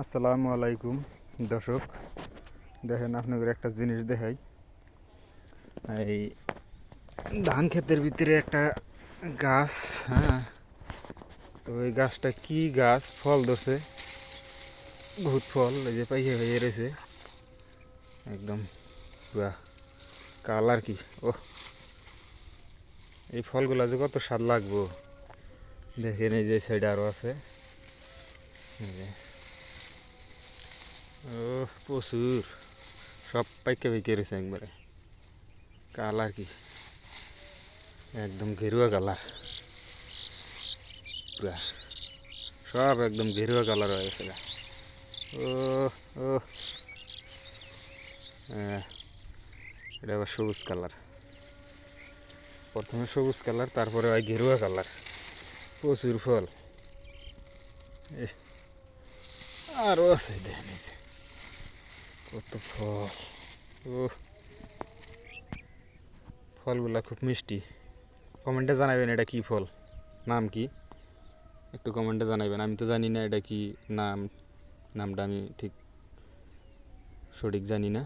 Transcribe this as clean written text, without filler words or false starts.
আসসালামু আলাইকুম দর্শক, দেখেন আপনাদের একটা জিনিস দেখাই। এই ধান ক্ষেতের ভিতরে একটা গাছ, হ্যাঁ, তো ওই গাছটা কি গাছ, ফল ধরছে, বহুত ফল, এই যে পাইয়ে হয়ে রয়েছে একদম পুরা কালার কি। ও, এই ফলগুলা যে কত স্বাদ লাগবো দেখেন। এই যে সাইডে আরও আছে, ও প্রচুর, সব পাইকে পাইকে রয়েছে একবারে কালার কি, একদম গেরুয়া কালার পুরা, সব একদম গেরুয়া কালার হয়ে গেছে। ও ও এটা আবার সবুজ কালার, প্রথমে সবুজ কালার, তারপরে হয় গেরুয়া কালার, প্রচুর ফল। আরও আছে, দেখেন এই যে কত ফল। ও, ফলগুলা খুব মিষ্টি। কমেন্টে জানাবেন এটা কি ফল, নাম কি, একটু কমেন্টে জানাবেন। আমি তো জানি না এটা কি নাম, নামটা আমি ঠিক সঠিক জানি না।